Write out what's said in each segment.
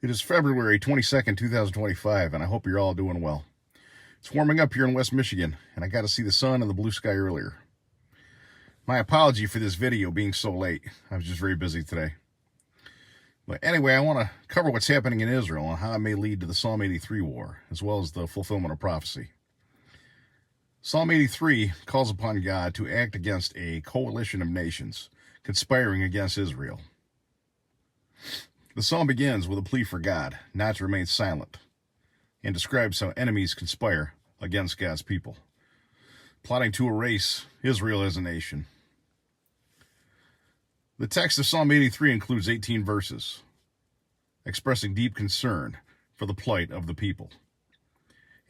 It is February 22nd, 2025, and I hope you're all doing well. It's warming up here in West Michigan, and I got to see the sun and the blue sky earlier. My apology for this video being so late. I was just very busy today. But anyway, I want to cover what's happening in Israel and how it may lead to the Psalm 83 war, as well as the fulfillment of prophecy. Psalm 83 calls upon God to act against a coalition of nations conspiring against Israel. The psalm begins with a plea for God not to remain silent and describes how enemies conspire against God's people, plotting to erase Israel as a nation. The text of Psalm 83 includes 18 verses, expressing deep concern for the plight of the people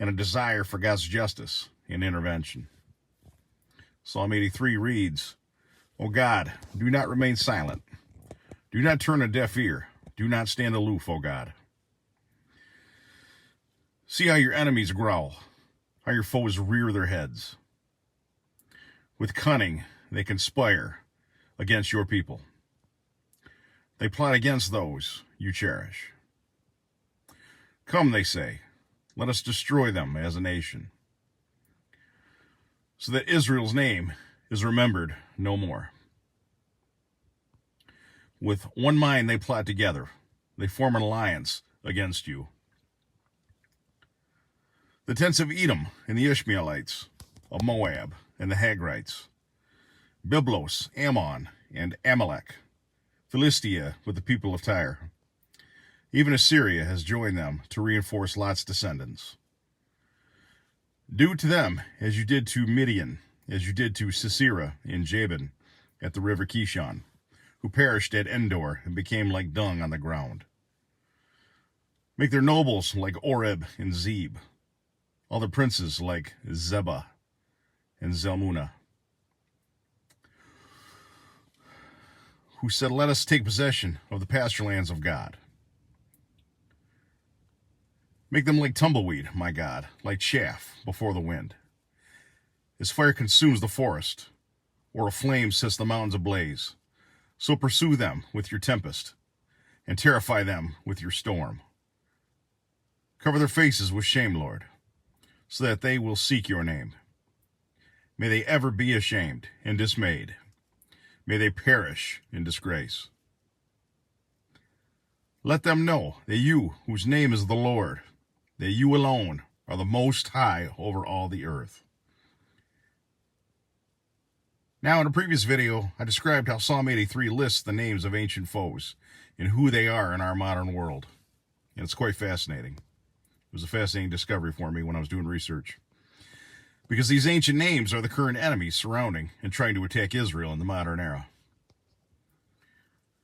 and a desire for God's justice and intervention. Psalm 83 reads, "O God, do not remain silent. Do not turn a deaf ear. Do not stand aloof, O God. See how your enemies growl, how your foes rear their heads. With cunning, they conspire against your people. They plot against those you cherish. Come, they say, let us destroy them as a nation, so that Israel's name is remembered no more. With one mind they plot together. They form an alliance against you. The tents of Edom and the Ishmaelites, of Moab and the Hagrites, Byblos, Ammon, and Amalek, Philistia with the people of Tyre. Even Assyria has joined them to reinforce Lot's descendants. Do to them as you did to Midian, as you did to Sisera and Jabin at the river Kishon, who perished at Endor and became like dung on the ground. Make their nobles like Oreb and Zeb, all the princes like Zebah and Zalmunna, who said, let us take possession of the pasture lands of God. Make them like tumbleweed, my God, like chaff before the wind. As fire consumes the forest, or a flame sets the mountains ablaze, so pursue them with your tempest, and terrify them with your storm. Cover their faces with shame, Lord, so that they will seek your name. May they ever be ashamed and dismayed. May they perish in disgrace. Let them know that you, whose name is the Lord, that you alone are the most high over all the earth." Now, in a previous video, I described how Psalm 83 lists the names of ancient foes and who they are in our modern world. And it's quite fascinating. It was a fascinating discovery for me when I was doing research, because these ancient names are the current enemies surrounding and trying to attack Israel in the modern era.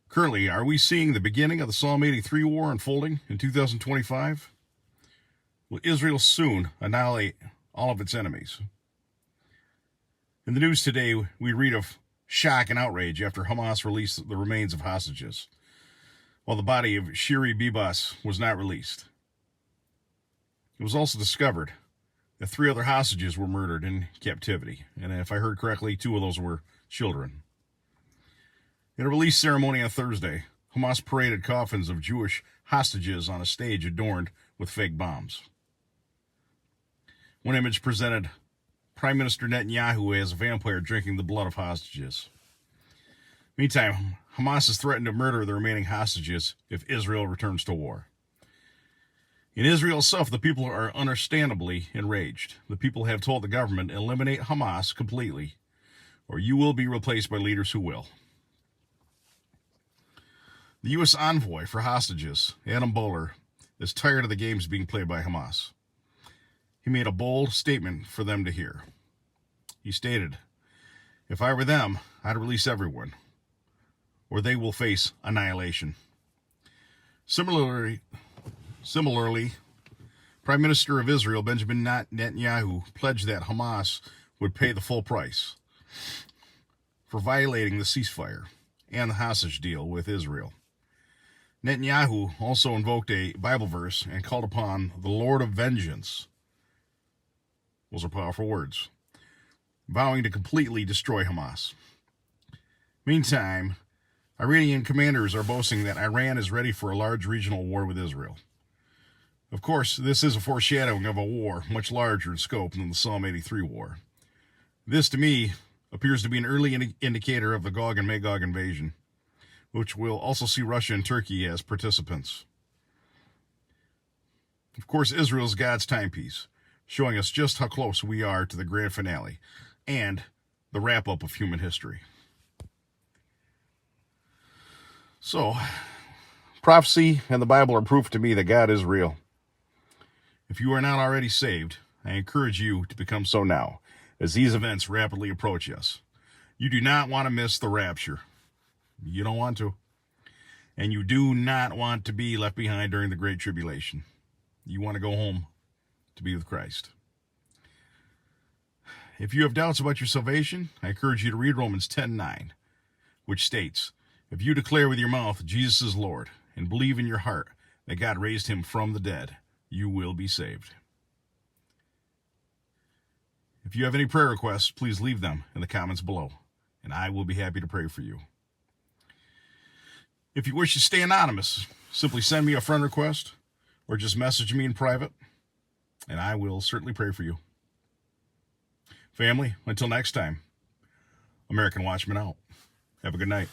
Currently, are we seeing the beginning of the Psalm 83 war unfolding in 2025? Will Israel soon annihilate all of its enemies? In the news today, we read of shock and outrage after Hamas released the remains of hostages, while the body of Shiri Bibas was not released. It was also discovered that 3 other hostages were murdered in captivity, and if I heard correctly, 2 of those were children. In a release ceremony on Thursday, Hamas paraded coffins of Jewish hostages on a stage adorned with fake bombs. One image presented Prime Minister Netanyahu as a vampire drinking the blood of hostages. Meantime, Hamas has threatened to murder the remaining hostages if Israel returns to war. In Israel itself, the people are understandably enraged. The people have told the government, eliminate Hamas completely, or you will be replaced by leaders who will. The U.S. envoy for hostages, Adam Bowler, is tired of the games being played by Hamas. He made a bold statement for them to hear. He stated, "If I were them, I'd release everyone, or they will face annihilation." Similarly, Prime Minister of Israel, Benjamin Netanyahu, pledged that Hamas would pay the full price for violating the ceasefire and the hostage deal with Israel. Netanyahu also invoked a Bible verse and called upon the Lord of Vengeance, those are powerful words, vowing to completely destroy Hamas. Meantime, Iranian commanders are boasting that Iran is ready for a large regional war with Israel. Of course, this is a foreshadowing of a war much larger in scope than the Psalm 83 war. This, to me, appears to be an early indicator of the Gog and Magog invasion, which will also see Russia and Turkey as participants. Of course, Israel is God's timepiece, showing us just how close we are to the grand finale and the wrap-up of human history. So, prophecy and the Bible are proof to me that God is real. If you are not already saved, I encourage you to become so now, as these events rapidly approach us. You do not want to miss the rapture. You don't want to. And you do not want to be left behind during the Great Tribulation. You want to go home to be with Christ. If you have doubts about your salvation, I encourage you to read Romans 10:9, which states, "If you declare with your mouth Jesus is Lord, and believe in your heart that God raised him from the dead, you will be saved." If you have any prayer requests, please leave them in the comments below, and I will be happy to pray for you. If you wish to stay anonymous, simply send me a friend request or just message me in private, and I will certainly pray for you. Family, until next time, American Watchman out. Have a good night.